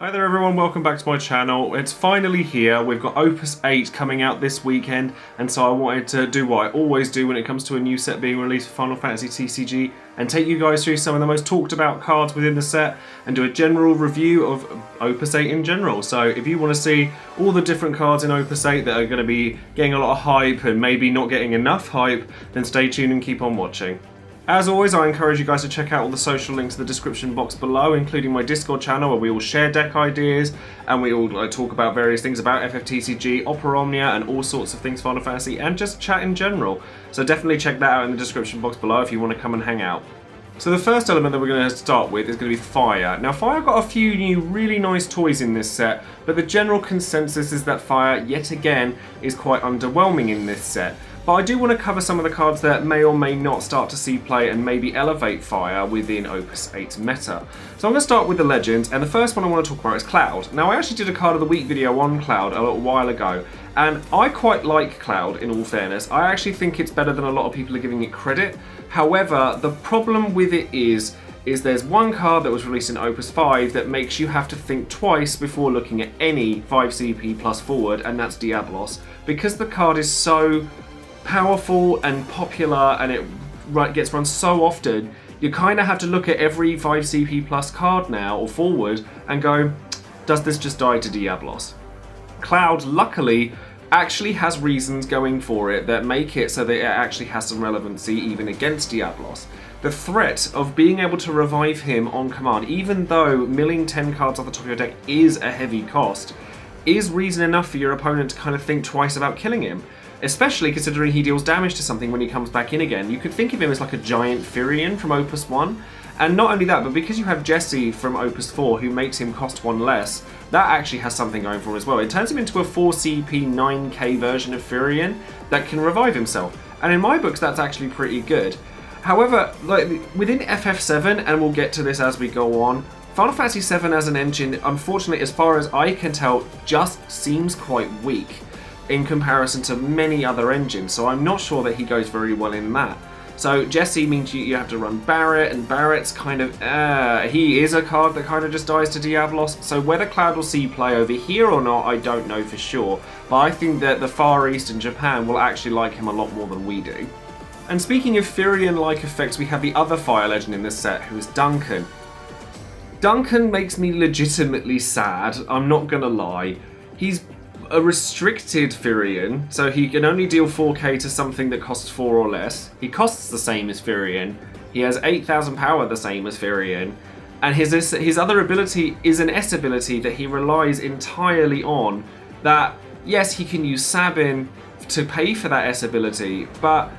Hi there everyone, welcome back to my channel. It's finally here. We've got Opus VIII coming out this weekend, and so I wanted to do what I always do when it comes to a new set being released for Final Fantasy TCG and take you guys through some of the most talked about cards within the set and do a general review of Opus VIII in general. So if you want to see all the different cards in Opus VIII that are going to be getting a lot of hype and maybe not getting enough hype, then stay tuned and keep on watching. As always, I encourage you guys to check out all the social links in the description box below, including my Discord channel where we all share deck ideas and we all talk about various things about FFTCG, Opera Omnia and all sorts of things Final Fantasy and just chat in general. So definitely check that out in the description box below if you want to come and hang out. So the first element that we're going to start with is going to be Fire. Now Fire got a few new really nice toys in this set, but the general consensus is that Fire, yet again, is quite underwhelming in this set. But I do want to cover some of the cards that may or may not start to see play and maybe elevate Fire within Opus VIII's meta. So I'm going to start with the Legends, and the first one I want to talk about is Cloud. Now I actually did a Card of the Week video on Cloud a little while ago, and I quite like Cloud in all fairness. I actually think it's better than a lot of people are giving it credit. However, the problem with it is there's one card that was released in Opus V that makes you have to think twice before looking at any 5 CP plus forward, and that's Diablos. Because the card is so powerful and popular and it gets run so often, you kind of have to look at every 5 CP plus card now or forward and go, does this just die to Diablos? Cloud, luckily, actually has reasons going for it that make it so that it actually has some relevancy even against Diablos. The threat of being able to revive him on command, even though milling 10 cards off the top of your deck is a heavy cost, is reason enough for your opponent to kind of think twice about killing him. Especially considering he deals damage to something when he comes back in again. You could think of him as like a giant Firion from Opus 1. And not only that, but because you have Jesse from Opus 4 who makes him cost 1 less, that actually has something going for him as well. It turns him into a 4 CP 9k version of Firion that can revive himself. And in my books that's actually pretty good. However, like within FF7, and we'll get to this as we go on, Final Fantasy VII as an engine, unfortunately as far as I can tell, just seems quite weak in comparison to many other engines, so I'm not sure that he goes very well in that. So Jesse means you have to run Barret, and Barret's kind of, he is a card that kind of just dies to Diablos, so whether Cloud will see play over here or not, I don't know for sure, but I think that the Far East and Japan will actually like him a lot more than we do. And speaking of Firion-like effects, we have the other Fire Legend in this set, who is Duncan. Duncan makes me legitimately sad, I'm not gonna lie. He's a restricted Firion, so he can only deal 4k to something that costs 4 or less. He costs the same as Firion. He has 8,000 power, the same as Firion. And his other ability is an S ability that he relies entirely on. That, yes, he can use Sabin to pay for that S ability, but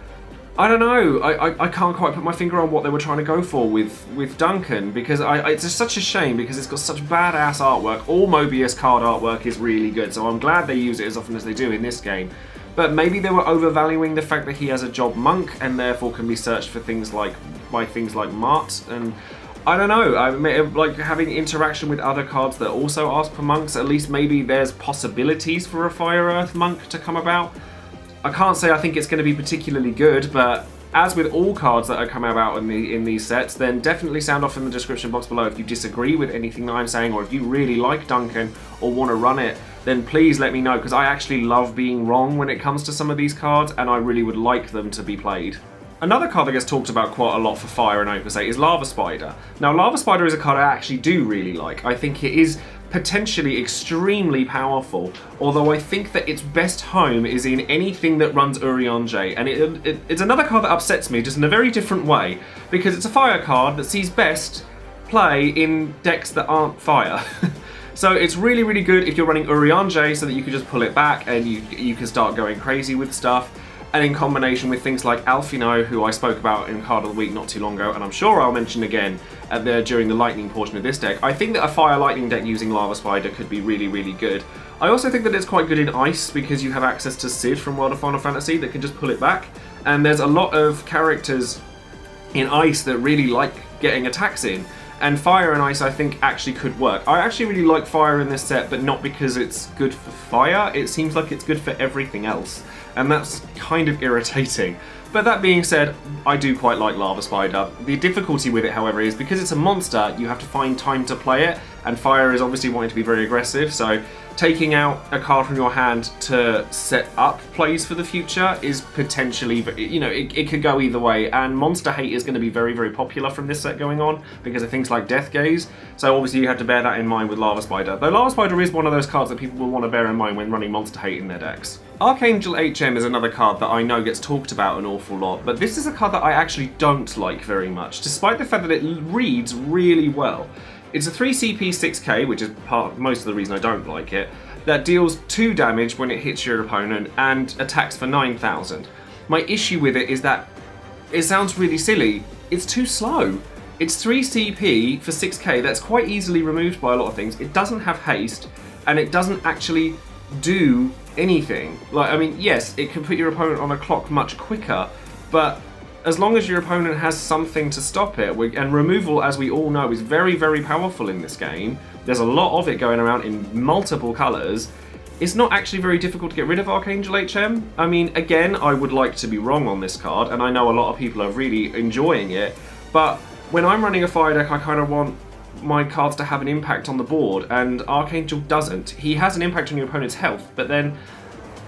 I don't know, I can't quite put my finger on what they were trying to go for with Duncan, because it's just such a shame because it's got such badass artwork. All Mobius card artwork is really good, so I'm glad they use it as often as they do in this game. But maybe they were overvaluing the fact that he has a job monk and therefore can be searched for things like Mart, and I don't know, like having interaction with other cards that also ask for monks, at least maybe there's possibilities for a Fire Earth monk to come about. I can't say I think it's going to be particularly good, but as with all cards that are coming about in these sets, then definitely sound off in the description box below if you disagree with anything that I'm saying, or if you really like Duncan or want to run it, then please let me know, because I actually love being wrong when it comes to some of these cards, and I really would like them to be played. Another card that gets talked about quite a lot for Fire in Opus VIII is Lava Spider. Now Lava Spider is a card I actually do really like. I think it is potentially extremely powerful, although I think that its best home is in anything that runs Urianger, and it's another card that upsets me just in a very different way, because it's a fire card that sees best play in decks that aren't fire. So it's really, really good if you're running Urianger so that you can just pull it back and you can start going crazy with stuff. And in combination with things like Alfino, who I spoke about in Card of the Week not too long ago, and I'm sure I'll mention again during the Lightning portion of this deck, I think that a Fire Lightning deck using Lava Spider could be really, really good. I also think that it's quite good in Ice, because you have access to Sid from World of Final Fantasy that can just pull it back, and there's a lot of characters in Ice that really like getting attacks in, and Fire and Ice I think actually could work. I actually really like Fire in this set, but not because it's good for Fire, it seems like it's good for everything else. And that's kind of irritating. But that being said, I do quite like Lava Spider. The difficulty with it, however, is because it's a monster, you have to find time to play it, and fire is obviously wanting to be very aggressive, so taking out a card from your hand to set up plays for the future is potentially, it could go either way, and Monster Hate is going to be very, very popular from this set going on because of things like Death Gaze, so obviously you have to bear that in mind with Lava Spider, though Lava Spider is one of those cards that people will want to bear in mind when running Monster Hate in their decks. Archangel HM is another card that I know gets talked about an awful lot, but this is a card that I actually don't like very much, despite the fact that it reads really well. It's a 3 CP 6k, which is most of the reason I don't like it, that deals 2 damage when it hits your opponent and attacks for 9,000. My issue with it is that it sounds really silly, it's too slow. It's 3 CP for 6k, that's quite easily removed by a lot of things. It doesn't have haste, and it doesn't actually do anything. Like, I mean, yes, it can put your opponent on a clock much quicker, but as long as your opponent has something to stop it, and removal, as we all know, is very, very powerful in this game. There's a lot of it going around in multiple colours. It's not actually very difficult to get rid of Archangel HM. I mean, again, I would like to be wrong on this card, and I know a lot of people are really enjoying it, but when I'm running a fire deck, I kind of want my cards to have an impact on the board, and Archangel doesn't. He has an impact on your opponent's health, but then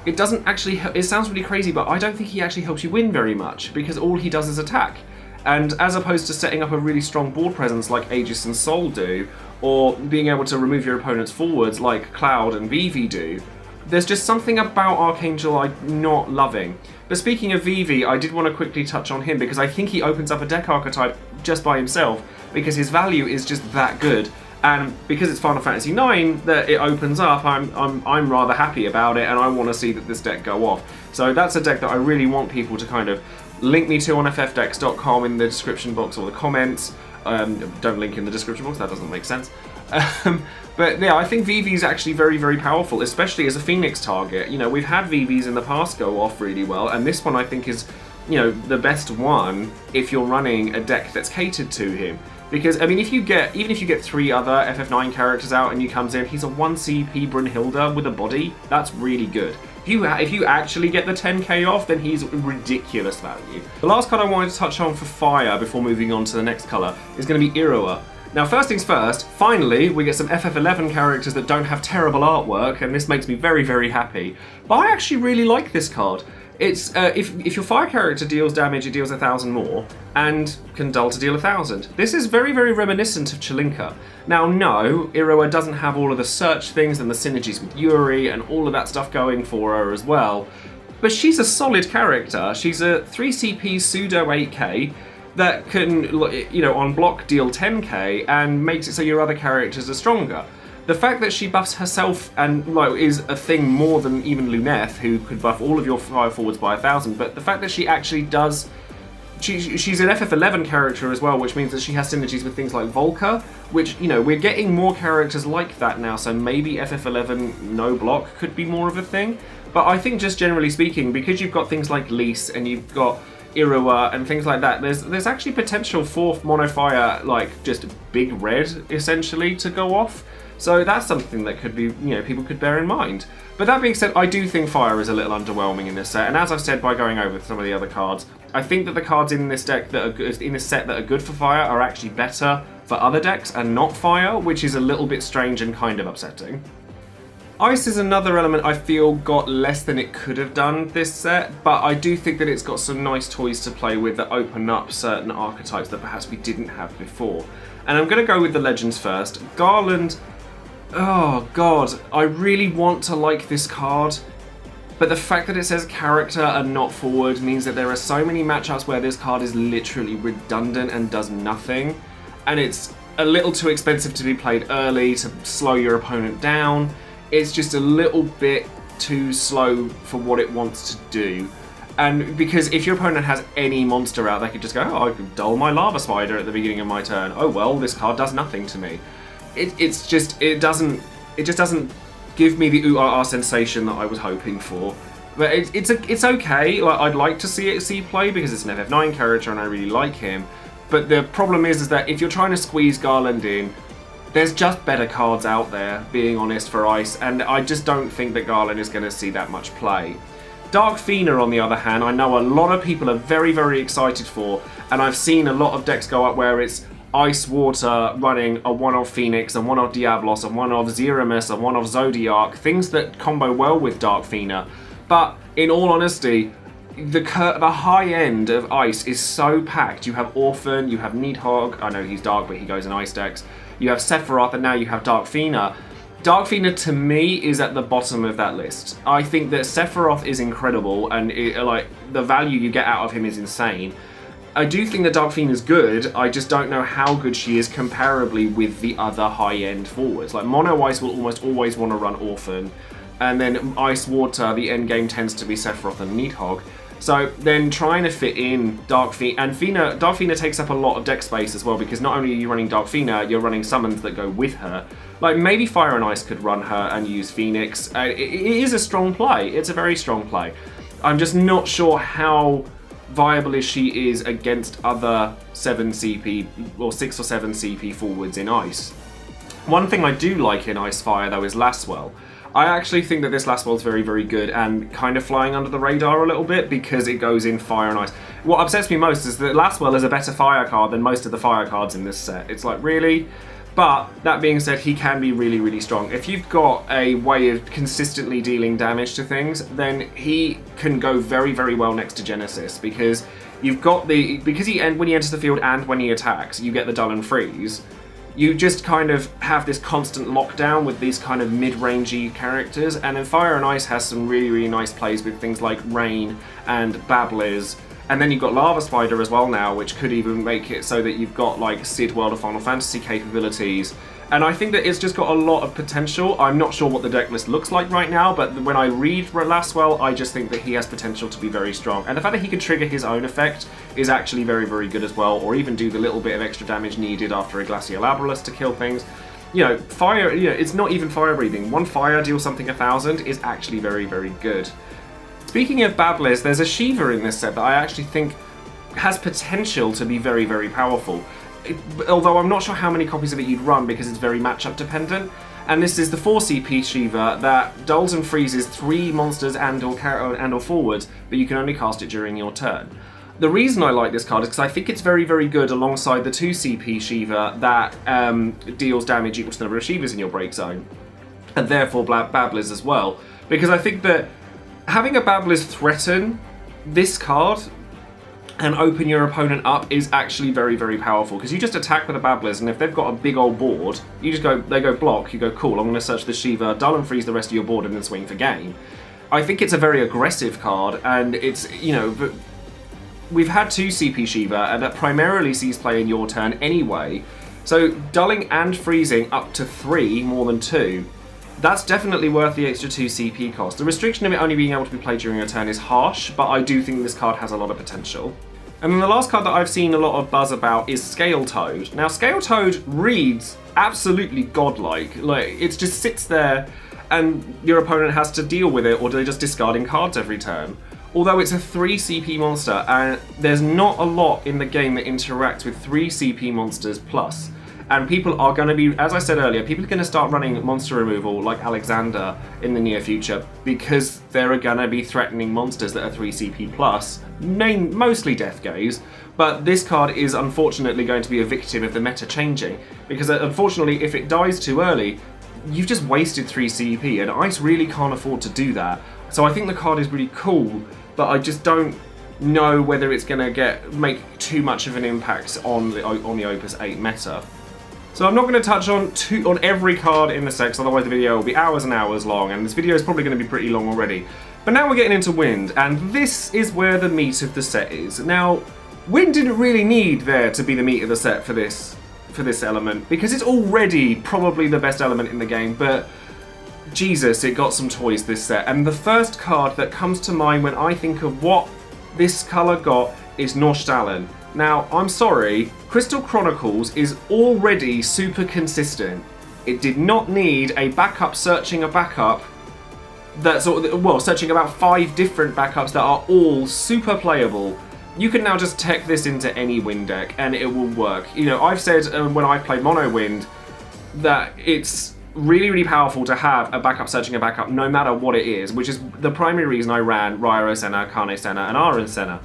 it doesn't actually, it sounds really crazy, but I don't think he actually helps you win very much, because all he does is attack. And as opposed to setting up a really strong board presence like Aegis and Sol do, or being able to remove your opponent's forwards like Cloud and Vivi do, there's just something about Archangel I'm not loving. But speaking of Vivi, I did want to quickly touch on him, because I think he opens up a deck archetype just by himself, because his value is just that good. And because it's Final Fantasy IX that it opens up, I'm rather happy about it, and I want to see that this deck go off. So that's a deck that I really want people to kind of link me to on ffdecks.com in the description box or the comments. Don't link in the description box, that doesn't make sense. But yeah, I think VV is actually very, very powerful, especially as a Phoenix target. You know, we've had VVs in the past go off really well, and this one I think is, you know, the best one if you're running a deck that's catered to him. Because, I mean, even if you get 3 other FF9 characters out and he comes in, he's a 1 CP Brunhilde with a body, that's really good. If you actually get the 10k off, then he's ridiculous value. The last card I wanted to touch on for fire before moving on to the next colour is going to be Iroha. Now, first things first, finally, we get some FF11 characters that don't have terrible artwork, and this makes me very, very happy. But I actually really like this card. It's if your fire character deals damage, it deals 1,000 more, and can dull to deal 1,000. This is very, very reminiscent of Chelinka. Now, no, Iroha doesn't have all of the search things and the synergies with Yuri and all of that stuff going for her as well, but she's a solid character. She's a 3 CP pseudo 8k that can, you know, on block deal 10k and makes it so your other characters are stronger. The fact that she buffs herself and is a thing more than even Luneth, who could buff all of your fire forwards by 1,000, but the fact that she actually does, she's an FF11 character as well, which means that she has synergies with things like Volca, which, you know, we're getting more characters like that now, so maybe FF11 no block could be more of a thing. But I think just generally speaking, because you've got things like Lise and you've got Iroha and things like that, there's actually potential for mono fire, like just big red essentially to go off. So that's something that could be, you know, people could bear in mind. But that being said, I do think fire is a little underwhelming in this set, and as I've said by going over some of the other cards, I think that the cards in this deck that are good, in this set that are good for fire are actually better for other decks and not fire, which is a little bit strange and kind of upsetting. Ice is another element I feel got less than it could have done this set, but I do think that it's got some nice toys to play with that open up certain archetypes that perhaps we didn't have before. And I'm going to go with the legends first. Garland, oh god, I really want to like this card, but the fact that it says character and not forward means that there are so many matchups where this card is literally redundant and does nothing, and it's a little too expensive to be played early to slow your opponent down. It's just a little bit too slow for what it wants to do. And because if your opponent has any monster out, they could just go, oh, I could dull my lava spider at the beginning of my turn. Oh well, this card does nothing to me. It just doesn't give me the ooh-ah-ah sensation that I was hoping for. But it's okay. Like, I'd like to see it see play because it's an FF9 character and I really like him. But the problem is that if you're trying to squeeze Garland in, there's just better cards out there, being honest, for Ice, and I just don't think that Garland is going to see that much play. Dark Fina, on the other hand, I know a lot of people are very, very excited for, and I've seen a lot of decks go up where it's Ice Water running a one of Phoenix, and one of Diablos, and one of Zeramis, and one of Zodiac, things that combo well with Dark Fina. But in all honesty, the high end of Ice is so packed. You have Orphan, you have Nidhogg, I know he's Dark but he goes in Ice decks, you have Sephiroth, and now you have Dark Fina. Dark Fina, to me, is at the bottom of that list. I think that Sephiroth is incredible, and the value you get out of him is insane. I do think that Dark Fina is good, I just don't know how good she is comparably with the other high-end forwards. Like, Mono Ice will almost always want to run Orphan, and then Ice Water, the end game tends to be Sephiroth and Nidhogg. So then trying to fit in Dark Fina, and Dark Fina takes up a lot of deck space as well, because not only are you running Dark Fina, you're running summons that go with her. Like, maybe Fire and Ice could run her and use Phoenix. It is a strong play. It's a very strong play. I'm just not sure how viable she is against other 7 CP, or 6 or 7 CP forwards in Ice. One thing I do like in Ice Fire, though, is Laswell. I actually think that this Laswell is very, very good and kind of flying under the radar a little bit because it goes in Fire and Ice. What upsets me most is that Laswell is a better Fire card than most of the Fire cards in this set. It's like, really? But that being said, he can be really, really strong. If you've got a way of consistently dealing damage to things, then he can go very, very well next to Genesis, because you've got when he enters the field and when he attacks, you get the Dull and Freeze. You just kind of have this constant lockdown with these kind of mid-rangey characters, and then Fire and Ice has some really, really nice plays with things like Rain and Babblers, and then you've got Lava Spider as well now, which could even make it so that you've got like Sid World of Final Fantasy capabilities. And I think that it's just got a lot of potential. I'm not sure what the deck list looks like right now, but when I read Laswell, I just think that he has potential to be very strong. And the fact that he can trigger his own effect is actually very, very good as well, or even do the little bit of extra damage needed after a Glacial Abrolus to kill things. You know, fire, it's not even fire breathing. One fire deals something 1,000 is actually very, very good. Speaking of Babblers, there's a Shiva in this set that I actually think has potential to be very, very powerful. Although I'm not sure how many copies of it you'd run because it's very matchup dependent. And this is the 4 CP Shiva that dulls and freezes 3 monsters and or forwards, but you can only cast it during your turn. The reason I like this card is because I think it's very, very good alongside the 2 CP Shiva that deals damage equal to the number of Shivas in your break zone, and therefore Babblers as well. Because I think that having a Babblers threaten this card and open your opponent up is actually very, very powerful, because you just attack with the Babblers, and if they've got a big old board, they go block, you go cool, I'm going to search the Shiva, dull and freeze the rest of your board and then swing for game. I think it's a very aggressive card, and it's, we've had 2 CP Shiva, and that primarily sees play in your turn anyway, so dulling and freezing up to 3 more than 2, that's definitely worth the extra 2 CP cost. The restriction of it only being able to be played during your turn is harsh, but I do think this card has a lot of potential. And then the last card that I've seen a lot of buzz about is Scale Toad. Now, Scale Toad reads absolutely godlike. Like, it just sits there and your opponent has to deal with it, or they're just discarding cards every turn. Although it's a 3 CP monster, and there's not a lot in the game that interacts with 3 CP monsters plus. And people are going to be, as I said earlier, people are going to start running monster removal like Alexander in the near future, because there are going to be threatening monsters that are 3 CP plus, mostly Death Gaze, but this card is unfortunately going to be a victim of the meta changing, because unfortunately if it dies too early, you've just wasted 3 CP, and Ice really can't afford to do that. So I think the card is really cool, but I just don't know whether it's going to make too much of an impact on the Opus 8 meta. So I'm not going to touch on every card in the set, because otherwise the video will be hours and hours long, and this video is probably going to be pretty long already. But now we're getting into Wind, and this is where the meat of the set is. Now, Wind didn't really need there to be the meat of the set for this element, because it's already probably the best element in the game, but Jesus, it got some toys this set. And the first card that comes to mind when I think of what this colour got is Norstalin. Now, I'm sorry, Crystal Chronicles is already super consistent. It did not need a backup searching a backup searching about 5 different backups that are all super playable. You can now just tech this into any Wind deck and it will work. I've said when I've played Mono Wind that it's really, really powerful to have a backup searching a backup no matter what it is, which is the primary reason I ran Ryo Senna, Kane Senna, and Aaron Senna.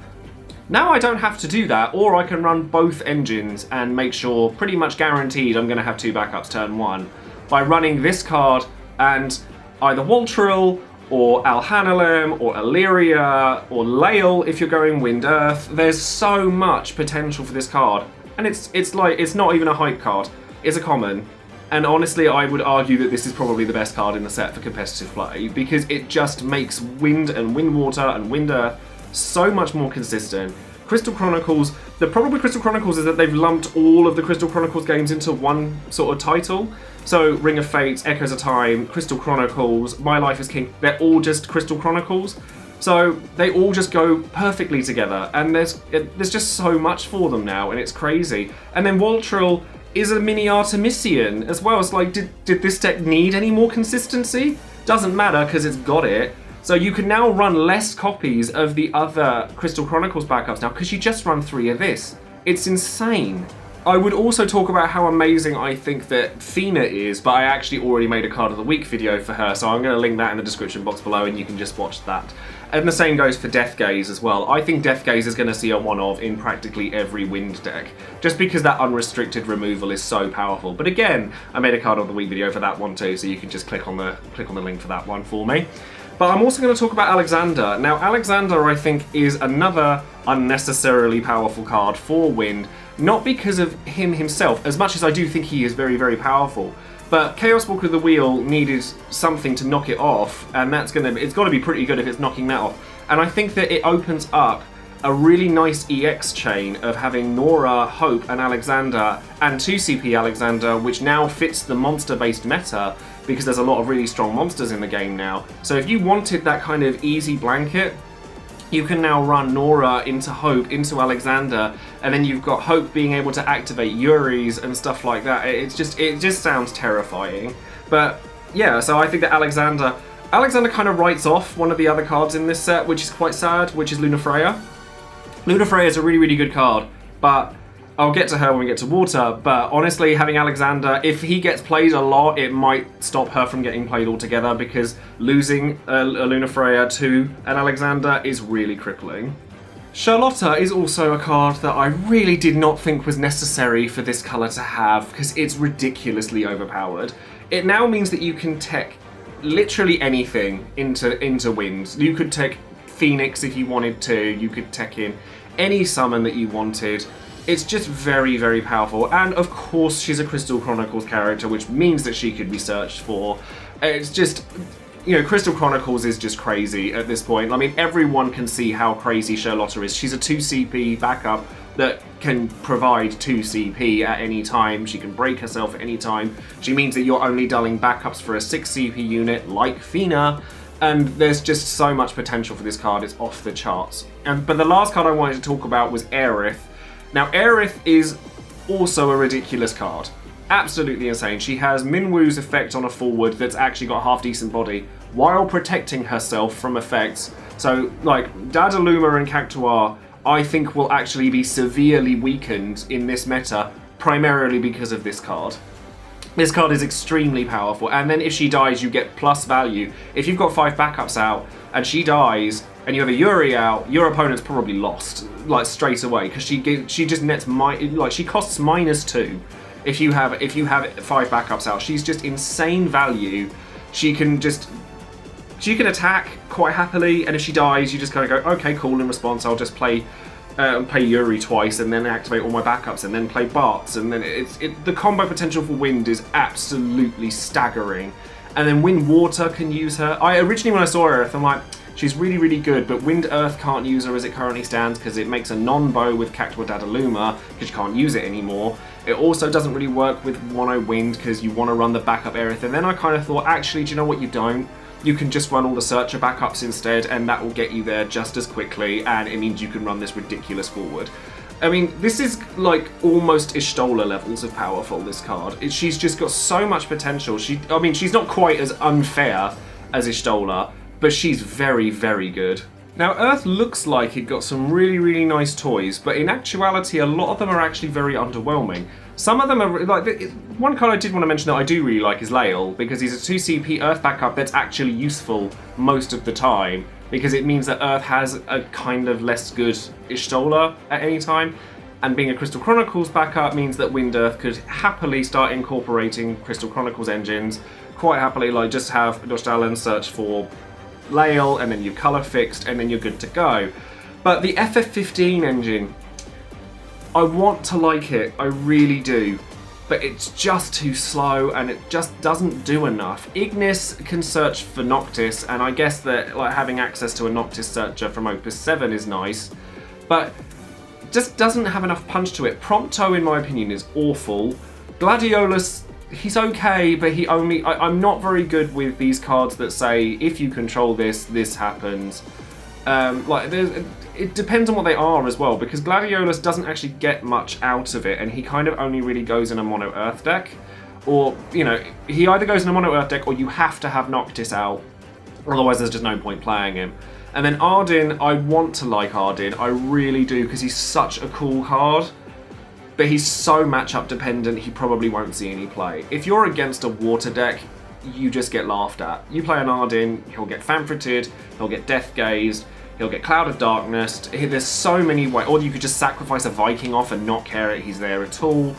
Now I don't have to do that, or I can run both engines and make sure, pretty much guaranteed, I'm going to have 2 backups turn 1 by running this card and either Waltril or Alhanalem or Illyria or Lael if you're going Wind Earth. There's so much potential for this card, and it's not even a hype card. It's a common. And honestly, I would argue that this is probably the best card in the set for competitive play, because it just makes Wind and Wind Water and Wind Earth so much more consistent. Crystal Chronicles, the problem with Crystal Chronicles is that they've lumped all of the Crystal Chronicles games into one sort of title. So Ring of Fate, Echoes of Time, Crystal Chronicles, My Life as King, they're all just Crystal Chronicles. So they all just go perfectly together, and there's just so much for them now, and it's crazy. And then Waltril is a mini Artemisian as well. It's like, did this deck need any more consistency? Doesn't matter, because it's got it. So you can now run less copies of the other Crystal Chronicles backups now, because you just run 3 of this. It's insane. I would also talk about how amazing I think that Fina is, but I actually already made a Card of the Week video for her, so I'm going to link that in the description box below and you can just watch that. And the same goes for Death Gaze as well. I think Death Gaze is going to see a one-of in practically every Wind deck, just because that unrestricted removal is so powerful. But again, I made a Card of the Week video for that one too, so you can just click on the link for that one for me. But I'm also going to talk about Alexander. Now, Alexander, I think, is another unnecessarily powerful card for Wind, not because of him himself, as much as I do think he is very, very powerful. But Chaos Walker of the Wheel needed something to knock it off, and it's got to be pretty good if it's knocking that off. And I think that it opens up a really nice EX chain of having Nora, Hope, and Alexander, and 2CP Alexander, which now fits the monster-based meta, because there's a lot of really strong monsters in the game now. So if you wanted that kind of easy blanket, you can now run Nora into Hope, into Alexander, and then you've got Hope being able to activate Yuri's and stuff like that. It just sounds terrifying. But yeah, so I think that Alexander kind of writes off one of the other cards in this set, which is quite sad, which is Lunafreya. Lunafreya is a really, really good card, but I'll get to her when we get to Water. But honestly, having Alexander, if he gets played a lot, it might stop her from getting played altogether, because losing a Lunafreya to an Alexander is really crippling. Charlotta is also a card that I really did not think was necessary for this colour to have, because it's ridiculously overpowered. It now means that you can tech literally anything into Wind. You could tech Phoenix if you wanted to, you could tech in any summon that you wanted. It's just very, very powerful, and of course she's a Crystal Chronicles character, which means that she could be searched for. It's just, you know, Crystal Chronicles is just crazy at this point. I mean, everyone can see how crazy Charlotta is. She's a 2CP backup that can provide 2CP at any time. She can break herself at any time. She means that you're only dulling backups for a 6CP unit like Fina, and there's just so much potential for this card. It's off the charts. But the last card I wanted to talk about was Aerith. Now, Aerith is also a ridiculous card. Absolutely insane. She has Minwoo's effect on a forward that's actually got a half-decent body, while protecting herself from effects. So, like, Dadaluma and Cactuar, I think will actually be severely weakened in this meta, primarily because of this card. This card is extremely powerful, and then if she dies, you get plus value. If you've got 5 backups out, and she dies, and you have a Yuri out, your opponent's probably lost, like, straight away, because she just nets she costs -2 if you have 5 backups out. She's just insane value. She can attack quite happily, and if she dies, you just kind of go, okay, cool. In response, I'll just play Yuri twice, and then activate all my backups, and then play Bart's, and then the combo potential for Wind is absolutely staggering. And then Wind Water can use her. Originally when I saw Earth, I'm like, she's really, really good, but Wind Earth can't use her as it currently stands, because it makes a non-bow with Cactuar Dadaluma, because you can't use it anymore. It also doesn't really work with 1-0 Wind, because you want to run the backup Aerith. And then I kind of thought, actually, do you know what, you don't? You can just run all the Searcher backups instead, and that will get you there just as quickly, and it means you can run this ridiculous forward. I mean, this is like almost Ishtola levels of powerful, this card. She's just got so much potential. She's not quite as unfair as Ishtola, but she's very, very good. Now, Earth looks like it got some really, really nice toys, but in actuality, a lot of them are actually very underwhelming. Some of them are, like, one card I did want to mention that I do really like is Lael, because he's a 2CP Earth backup that's actually useful most of the time. because it means that Earth has a kind of less good Ishtola at any time, and being a Crystal Chronicles backup means that Wind Earth could happily start incorporating Crystal Chronicles engines, quite happily, like just have Dostalen search for Lael, and then you colour fixed, and then you're good to go. But the FF15 engine, I want to like it, I really do, but it's just too slow and it just doesn't do enough. Ignis can search for Noctis, and I guess that like having access to a Noctis searcher from Opus VII is nice, but just doesn't have enough punch to it. Prompto, in my opinion, is awful. Gladiolus, he's okay, but I'm not very good with these cards that say, if you control this, this happens. It depends on what they are as well, because Gladiolus doesn't actually get much out of it, and he kind of only really goes in a mono Earth deck. Or, you know, he either goes in a mono Earth deck, or you have to have Noctis out, otherwise there's just no point playing him. And then Ardyn, I want to like Ardyn, I really do, because he's such a cool card. But he's so matchup dependent, he probably won't see any play. If you're against a water deck, you just get laughed at. You play an Ardyn, he'll get Fanfreted, he'll get Death Gazed, he'll get Cloud of Darkness. There's so many ways. Or you could just sacrifice a Viking off and not care that he's there at all.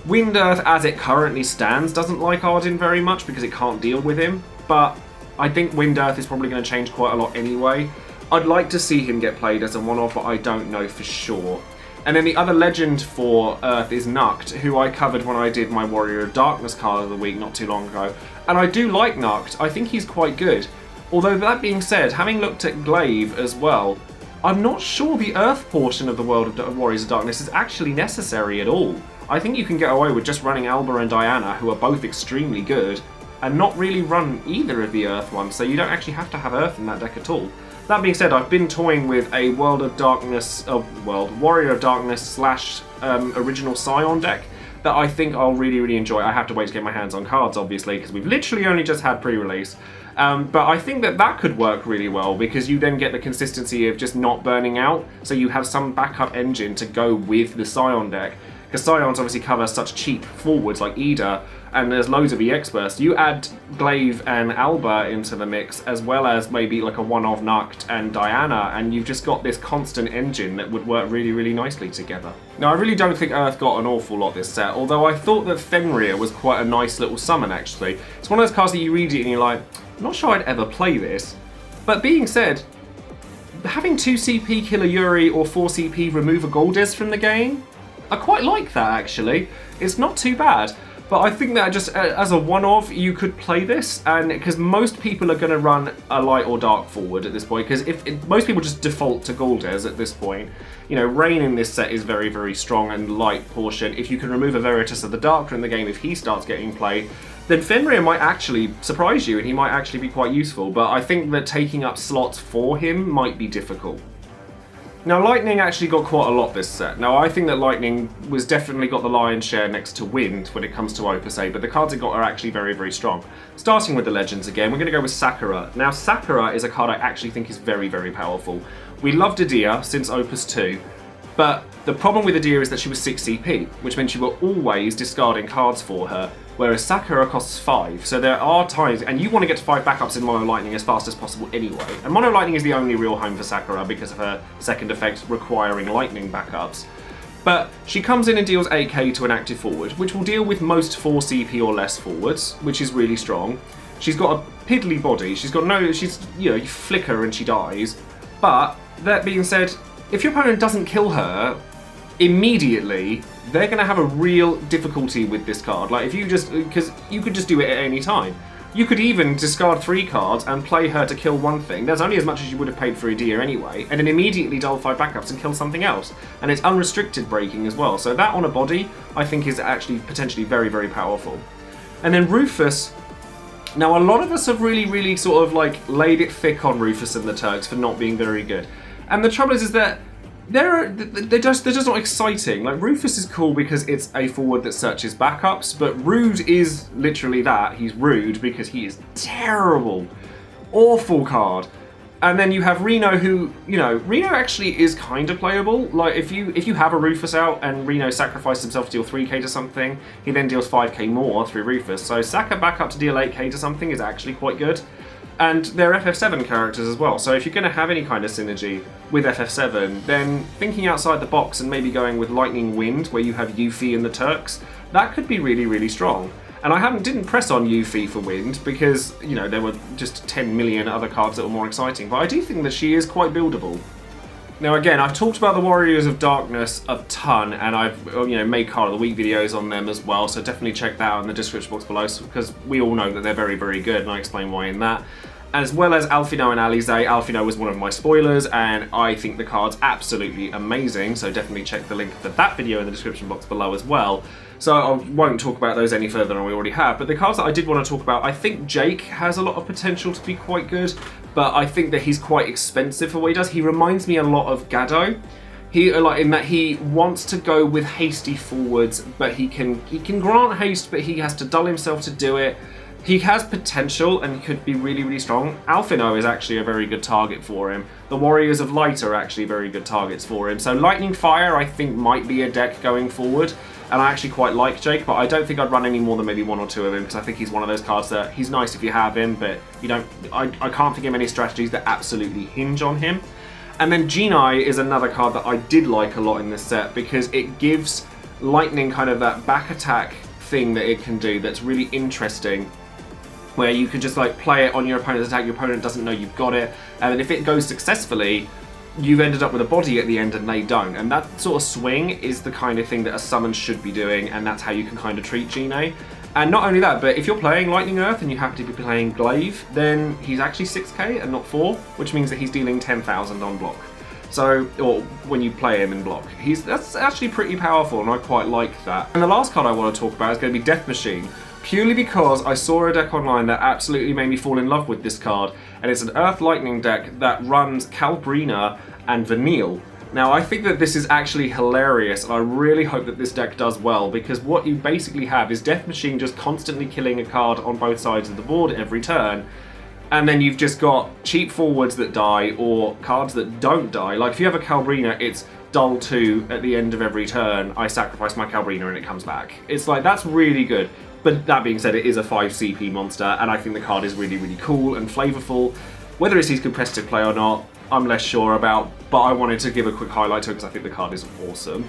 Wind Earth, as it currently stands, doesn't like Ardyn very much because it can't deal with him. But I think Wind Earth is probably going to change quite a lot anyway. I'd like to see him get played as a one-off, but I don't know for sure. And then the other legend for Earth is Nukt, who I covered when I did my Warrior of Darkness card of the week not too long ago. And I do like Nukt, I think he's quite good. Although that being said, having looked at Glaive as well, I'm not sure the Earth portion of the world of Warriors of Darkness is actually necessary at all. I think you can get away with just running Alba and Diana, who are both extremely good, and not really run either of the Earth ones, so you don't actually have to have Earth in that deck at all. That being said, I've been toying with a Warrior of Darkness / original Scion deck that I think I'll really enjoy. I have to wait to get my hands on cards, obviously, because we've literally only just had pre-release. But I think that could work really well, because you then get the consistency of just not burning out, so you have some backup engine to go with the Scion deck. Because Scions obviously cover such cheap forwards like Ida, and there's loads of EX bursts. You add Glaive and Alba into the mix, as well as maybe like a one-off Nukt and Diana, and you've just got this constant engine that would work really nicely together. Now, I really don't think Earth got an awful lot this set, although I thought that Fenrir was quite a nice little summon, actually. It's one of those cards that you read it and you're like, I'm not sure I'd ever play this. But being said, having 2 CP kill a Yuri or 4 CP remove a Goldes from the game, I quite like that, actually. It's not too bad. But I think that just as a one-off, you could play this, and because most people are going to run a light or dark forward at this point, because if most people just default to Goldes at this point. You know, Rain in this set is very strong and light portion. If you can remove a Veritas of the Darker in the game, if he starts getting played, then Fenrir might actually surprise you, and he might actually be quite useful. But I think that taking up slots for him might be difficult. Now, Lightning actually got quite a lot this set. Now, I think that Lightning was definitely got the lion's share next to Wind when it comes to Opus VIII, but the cards it got are actually very strong. Starting with the Legends again, we're going to go with Sakura. Now, Sakura is a card I actually think is very powerful. We loved Adia since Opus II, but the problem with Adia is that she was 6 CP, which meant you were always discarding cards for her, whereas Sakura costs 5, so there are times, and you want to get to 5 backups in Mono Lightning as fast as possible anyway. And Mono Lightning is the only real home for Sakura because of her second effect requiring Lightning backups. But she comes in and deals 8k to an active forward, which will deal with most 4 CP or less forwards, which is really strong. She's got a piddly body, you flicker and she dies. But, that being said, if your opponent doesn't kill her immediately, they're going to have a real difficulty with this card. Like, because you could just do it at any time. You could even discard 3 cards and play her to kill one thing. There's only as much as you would have paid for Adia anyway, and then immediately dial 5 backups and kill something else. And it's unrestricted breaking as well. So that on a body, I think is actually potentially very powerful. And then Rufus. Now, a lot of us have really sort of like laid it thick on Rufus and the Turks for not being very good. And the trouble is that they're just not exciting. Like, Rufus is cool because it's a forward that searches backups, but Rude is literally that. He's rude because he is terrible. Awful card. And then you have Reno, who, Reno actually is kind of playable. Like, if you have a Rufus out and Reno sacrifices himself to deal 3k to something, he then deals 5k more through Rufus. So Saka back up to deal 8k to something is actually quite good. And they're FF7 characters as well, so if you're going to have any kind of synergy with FF7, then thinking outside the box and maybe going with Lightning Wind, where you have Yuffie and the Turks, that could be really, really strong. And I didn't press on Yuffie for Wind because, you know, there were just 10 million other cards that were more exciting, but I do think that she is quite buildable. Now again, I've talked about the Warriors of Darkness a ton, and I've made Card of the Week videos on them as well, so definitely check that out in the description box below, because we all know that they're very, very good, and I explain why in that. As well as Alphino and Alize. Alphino was one of my spoilers, and I think the card's absolutely amazing, so definitely check the link for that video in the description box below as well. So I won't talk about those any further than we already have, but the cards that I did want to talk about, I think Jake has a lot of potential to be quite good, but I think that he's quite expensive for what he does. He reminds me a lot of Gado. In that he wants to go with hasty forwards, but he can grant haste, but he has to dull himself to do it. He has potential and could be really, really strong. Alphino is actually a very good target for him. The Warriors of Light are actually very good targets for him. So Lightning Fire, I think, might be a deck going forward. And I actually quite like Jake, but I don't think I'd run any more than maybe one or two of him, because I think he's one of those cards that he's nice if you have him, but you don't. I can't think of any strategies that absolutely hinge on him. And then Genii is another card that I did like a lot in this set, because it gives Lightning kind of that back attack thing that it can do that's really interesting, where you can just like play it on your opponent's attack, your opponent doesn't know you've got it, and then if it goes successfully, you've ended up with a body at the end and they don't. And that sort of swing is the kind of thing that a summon should be doing, and that's how you can kind of treat Genii. And not only that, but if you're playing Lightning Earth and you happen to be playing Glaive, then he's actually 6k and not 4, which means that he's dealing 10,000 on block. So, or when you play him in block. That's actually pretty powerful, and I quite like that. And the last card I want to talk about is going to be Death Machine, purely because I saw a deck online that absolutely made me fall in love with this card, and it's an Earth Lightning deck that runs Calbrina and Vanille. Now, I think that this is actually hilarious, and I really hope that this deck does well, because what you basically have is Death Machine just constantly killing a card on both sides of the board every turn, and then you've just got cheap forwards that die, or cards that don't die. Like, if you have a Calbrina, it's dull 2 at the end of every turn, I sacrifice my Calbrina and it comes back. It's like, that's really good. But that being said, it is a 5 CP monster, and I think the card is really, really cool and flavourful. Whether it's his competitive play or not, I'm less sure about, but I wanted to give a quick highlight to it because I think the card is awesome.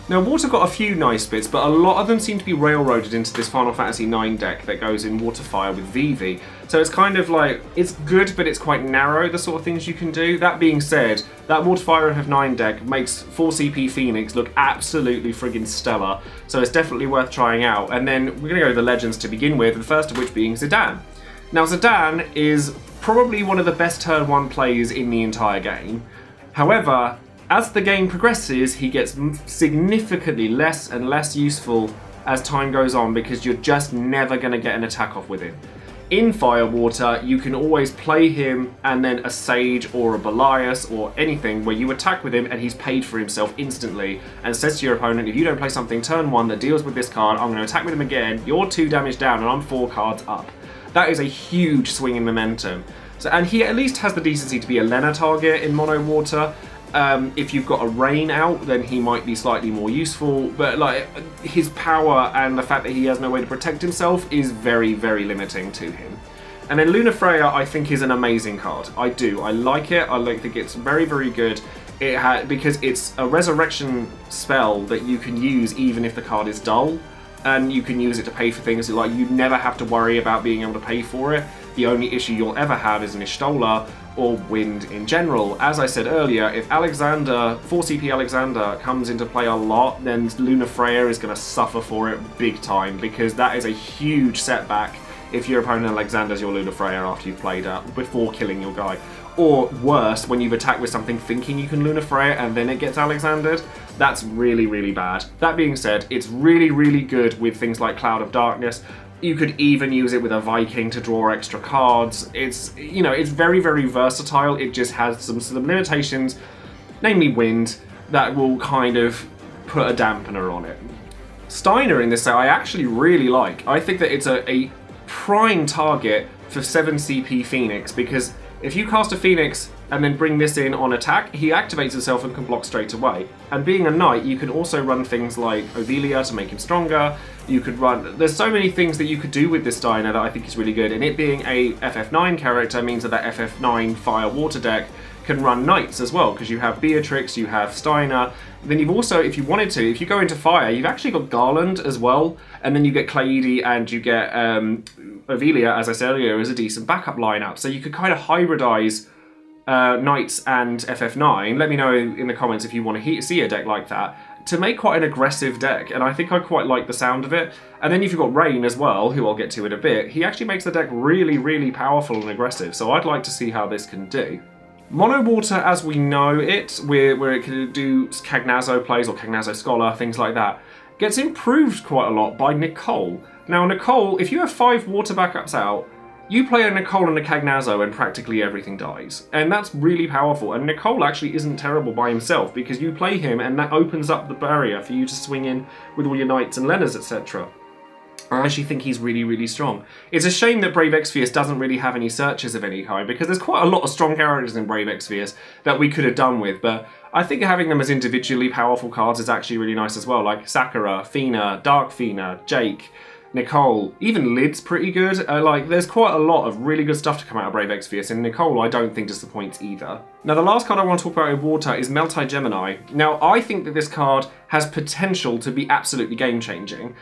Now, Water got a few nice bits, but a lot of them seem to be railroaded into this Final Fantasy IX deck that goes in Water Fire with Vivi. So it's kind of like, it's good, but it's quite narrow, the sort of things you can do. That being said, that Water Fire FF9 deck makes 4 CP Phoenix look absolutely friggin' stellar, so it's definitely worth trying out. And then we're going to go to the legends to begin with, the first of which being Zidane. Now, Zidane is probably one of the best turn 1 plays in the entire game. However, as the game progresses, he gets significantly less and less useful as time goes on, because you're just never going to get an attack off with him. In Firewater, you can always play him and then a Sage or a Belias or anything where you attack with him and he's paid for himself instantly and says to your opponent, if you don't play something turn 1 that deals with this card, I'm going to attack with him again, you're 2 damage down and I'm 4 cards up. That is a huge swing in momentum. So, and he at least has the decency to be a Lena target in Mono Water. If you've got a Rain out, then he might be slightly more useful, but like his power and the fact that he has no way to protect himself is very, very limiting to him. And then Lunafreya, I think, is an amazing card. I like it. I think it's very, very good. Because it's a resurrection spell that you can use even if the card is dull, and you can use it to pay for things. Like, you never have to worry about being able to pay for it. The only issue you'll ever have is an Ishtola or Wind in general. As I said earlier, if Alexander, 4 CP Alexander comes into play a lot, then Lunafreya is going to suffer for it big time, because that is a huge setback if your opponent Alexander's your Lunafreya after you've played before killing your guy. Or worse, when you've attacked with something thinking you can Lunafreya and then it gets Alexandered. That's really, really bad. That being said, it's really, really good with things like Cloud of Darkness. You could even use it with a Viking to draw extra cards. It's, you know, it's very, very versatile. It just has some limitations, namely Wind, that will kind of put a dampener on it. Steiner in this set I actually really like. I think that it's a prime target for 7 CP Phoenix, because if you cast a Phoenix and then bring this in on attack, he activates himself and can block straight away. And being a knight, you can also run things like Ovelia to make him stronger. You could run... There's so many things that you could do with this Steiner that I think is really good, and it being a FF9 character means that that FF9 Fire Water deck can run knights as well, because you have Beatrix, you have Steiner. Then you've also, if you wanted to, if you go into fire, you've actually got Garland as well, and then you get Claidi and you get Ovelia, as I said earlier, as a decent backup lineup. So you could kind of hybridize Knights and FF9. Let me know in the comments if you want to see a deck like that, to make quite an aggressive deck, and I think I quite like the sound of it. And then if you've got Rain as well, who I'll get to in a bit, he actually makes the deck really, really powerful and aggressive, so I'd like to see how this can do. Mono Water, as we know it, where it can do Cagnazzo plays or Cagnazzo Scholar, things like that, gets improved quite a lot by Nicole. Now Nicole, if you have 5 water backups out, you play a Nicole and a Cagnazzo and practically everything dies. And that's really powerful. And Nicole actually isn't terrible by himself, because you play him and that opens up the barrier for you to swing in with all your Knights and Lenas, etc. I actually think he's really, really strong. It's a shame that Brave Exvius doesn't really have any searches of any kind, because there's quite a lot of strong characters in Brave Exvius that we could have done with, but I think having them as individually powerful cards is actually really nice as well, like Sakura, Fina, Dark Fina, Jake, Nicole, even Lid's pretty good. There's quite a lot of really good stuff to come out of Brave Exvius, and Nicole I don't think disappoints either. Now the last card I want to talk about in Water is Multi-Gemini. Now I think that this card has potential to be absolutely game-changing.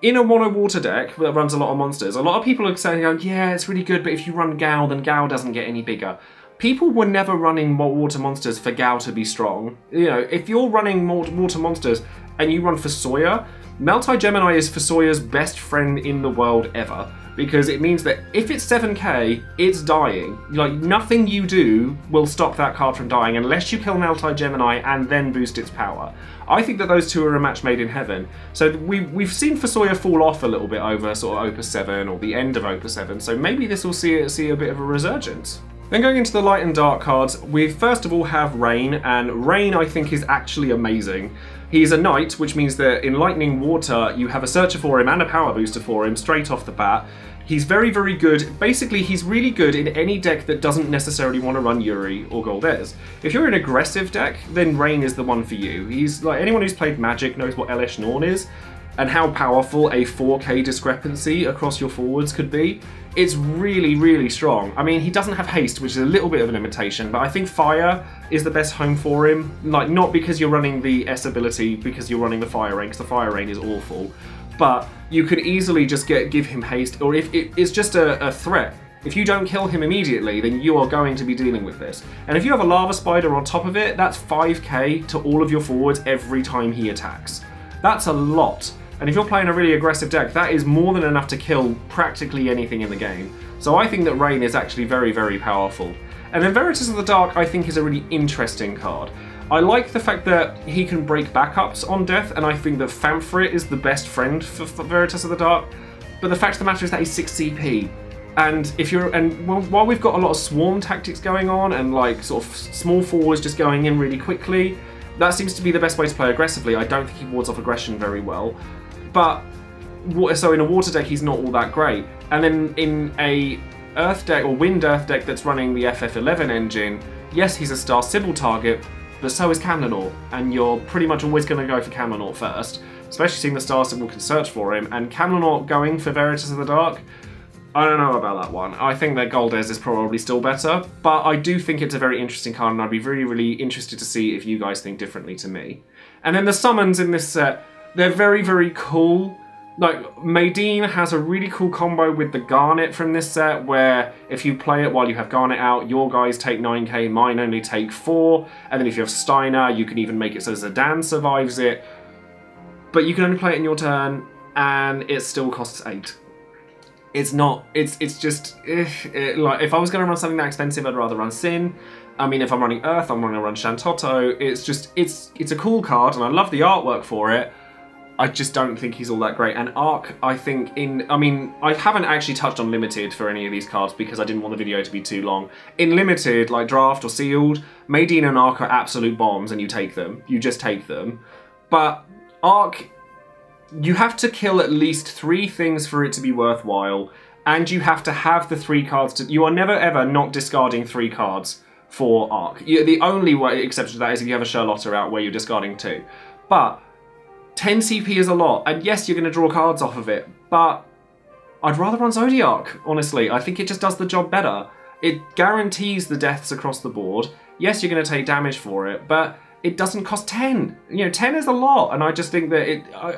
In a mono water deck that runs a lot of monsters, a lot of people are saying, yeah, it's really good, but if you run Gao, then Gao doesn't get any bigger. People were never running water monsters for Gao to be strong. You know, if you're running water monsters and you run Fusoya, Multi-Gemini is Fusoya's best friend in the world ever, because it means that if it's 7k, it's dying. Like, nothing you do will stop that card from dying unless you kill Multi-Gemini and then boost its power. I think that those two are a match made in heaven. So we've seen Fusoya fall off a little bit over sort of Opus VII or the end of Opus VII, so maybe this will see a bit of a resurgence. Then going into the light and dark cards, we first of all have Rain, and Rain I think is actually amazing. He's a knight, which means that in Lightning Water you have a searcher for him and a power booster for him straight off the bat. He's very, very good. Basically, he's really good in any deck that doesn't necessarily want to run Yuri or Goldes. If you're an aggressive deck, then Rain is the one for you. He's like, anyone who's played Magic knows what Elesh Norn is, and how powerful a 4k discrepancy across your forwards could be. It's really, really strong. I mean, he doesn't have haste, which is a little bit of a limitation, but I think fire is the best home for him. Like, not because you're running the S ability, because you're running the fire rain, because the fire rain is awful. But you could easily just give him haste, or if it's just a threat. If you don't kill him immediately, then you are going to be dealing with this. And if you have a lava spider on top of it, that's 5k to all of your forwards every time he attacks. That's a lot. And if you're playing a really aggressive deck, that is more than enough to kill practically anything in the game. So I think that Rain is actually very, very powerful. And then Veritas of the Dark, I think, is a really interesting card. I like the fact that he can break backups on death, and I think that Famfrit is the best friend for Veritas of the Dark. But the fact of the matter is that he's 6 CP. And while we've got a lot of swarm tactics going on, and like sort of small forwards just going in really quickly, that seems to be the best way to play aggressively. I don't think he wards off aggression very well. But, so in a water deck, he's not all that great. And then in a Earth deck, or Wind Earth deck that's running the FF11 engine, yes, he's a Star Sybil target, but so is Camlanaut, and you're pretty much always going to go for Camlanaut first, especially seeing the Star Sybil can search for him, and Camlanaut going for Veritas of the Dark, I don't know about that one. I think that Goldes is probably still better, but I do think it's a very interesting card, and I'd be really, really interested to see if you guys think differently to me. And then the summons in this set, they're very, very cool. Like, Maydeen has a really cool combo with the Garnet from this set, where if you play it while you have Garnet out, your guys take 9k, mine only take 4, and then if you have Steiner, you can even make it so Zidane survives it. But you can only play it in your turn, and it still costs 8. It's not, it's just, like, if I was going to run something that expensive, I'd rather run Sin. I mean, if I'm running Earth, I'm going to run Shantotto. It's just, it's a cool card, and I love the artwork for it. I just don't think he's all that great. And Arc, I think I haven't actually touched on Limited for any of these cards because I didn't want the video to be too long. In Limited, like Draft or Sealed, Maydeen and Arc are absolute bombs, and you take them. You just take them. But Arc, you have to kill at least 3 things for it to be worthwhile, and you have to have the 3 cards you are never ever not discarding 3 cards for Arc. The only way exception to that is if you have a Charlotta out where you're discarding 2. But 10 CP is a lot, and yes, you're going to draw cards off of it, but I'd rather run Zodiac, honestly. I think it just does the job better. It guarantees the deaths across the board. Yes, you're going to take damage for it, but it doesn't cost 10. 10 is a lot, and I just think that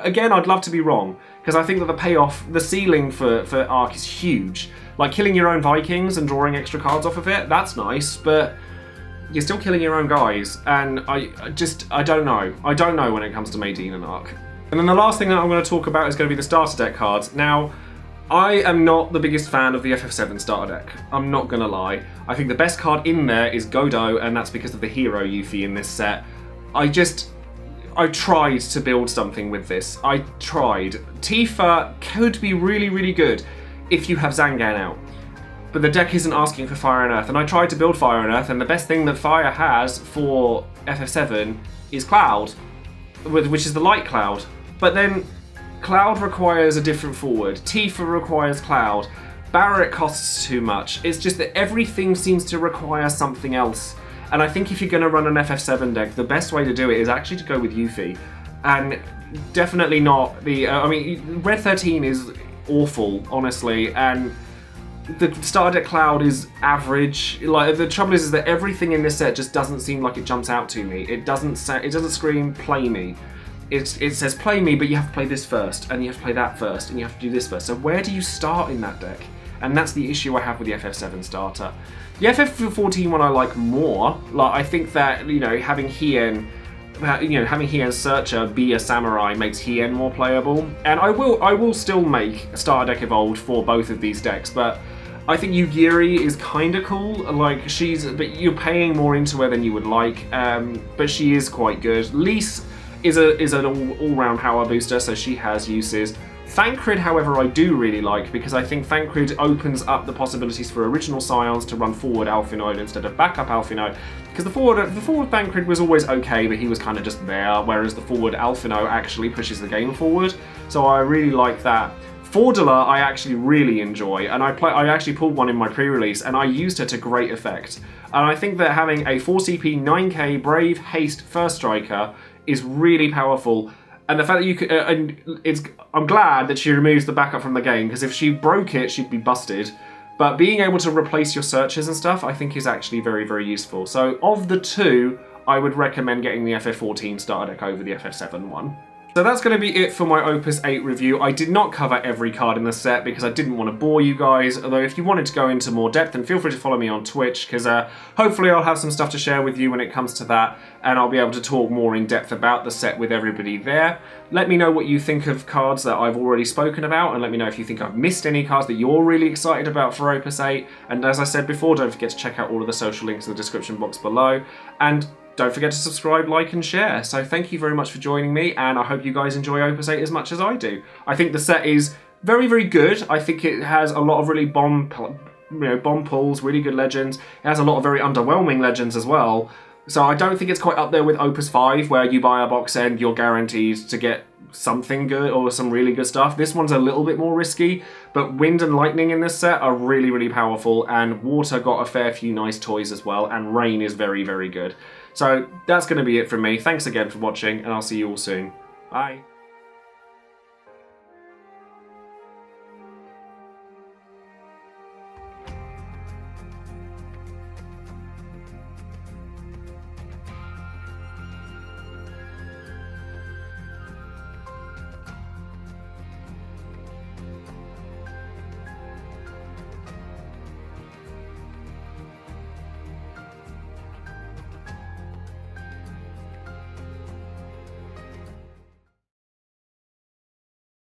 again, I'd love to be wrong, because I think that the payoff, the ceiling for Arc is huge. Like, killing your own Vikings and drawing extra cards off of it, that's nice, but you're still killing your own guys, and I don't know. I don't know when it comes to Maydeen and Arc. And then the last thing that I'm going to talk about is going to be the starter deck cards. Now, I am not the biggest fan of the FF7 starter deck. I'm not going to lie. I think the best card in there is Godot, and that's because of the hero Yuffie in this set. I tried to build something with this. I tried. Tifa could be really, really good if you have Zangan out. But the deck isn't asking for Fire and Earth, and I tried to build Fire and Earth, and the best thing that Fire has for FF7 is Cloud, which is the Light Cloud. But then Cloud requires a different forward, Tifa requires Cloud, Barrett costs too much. It's just that everything seems to require something else. And I think if you're going to run an FF7 deck, the best way to do it is actually to go with Yuffie. And definitely not the... Red 13 is awful, honestly, and the starter deck Cloud is average. Like, the trouble is that everything in this set just doesn't seem like it jumps out to me. It doesn't scream play me. It says play me, but you have to play this first, and you have to play that first, and you have to do this first. So where do you start in that deck? And that's the issue I have with the FF7 starter. The FF14 one I like more. Like, I think that, having Hien Searcher be a samurai makes Hien more playable. And I will still make a starter deck evolved for both of these decks, but I think Yugiri is kind of cool. Like, but you're paying more into her than you would like. But she is quite good. Lise is an all-round power booster, so she has uses. Thancred, however, I do really like, because I think Thancred opens up the possibilities for original Scions to run forward Alphinoid instead of backup Alphinoid, because the forward Thancred was always okay, but he was kind of just there, whereas the forward Alphino actually pushes the game forward, so I really like that. Fordula I actually really enjoy, and I actually pulled one in my pre-release, and I used her to great effect. And I think that having a 4CP 9k Brave Haste First Striker is really powerful. And the fact that you could, I'm glad that she removes the backup from the game, because if she broke it, she'd be busted. But being able to replace your searches and stuff, I think is actually very, very useful. So of the two, I would recommend getting the FF14 starter deck over the FF7 one. So that's going to be it for my Opus 8 review. I did not cover every card in the set because I didn't want to bore you guys, although if you wanted to go into more depth, then feel free to follow me on Twitch, because hopefully I'll have some stuff to share with you when it comes to that, and I'll be able to talk more in depth about the set with everybody there. Let me know what you think of cards that I've already spoken about, and let me know if you think I've missed any cards that you're really excited about for Opus 8, and as I said before, don't forget to check out all of the social links in the description box below, and don't forget to subscribe, like, and share. So thank you very much for joining me, and I hope you guys enjoy Opus 8 as much as I do. I think the set is very, very good. I think it has a lot of really bomb pulls, really good legends. It has a lot of very underwhelming legends as well. So I don't think it's quite up there with Opus 5, where you buy a box and you're guaranteed to get something good or some really good stuff. This one's a little bit more risky, but Wind and Lightning in this set are really, really powerful, and Water got a fair few nice toys as well, and Rain is very, very good. So that's going to be it from me. Thanks again for watching, and I'll see you all soon. Bye.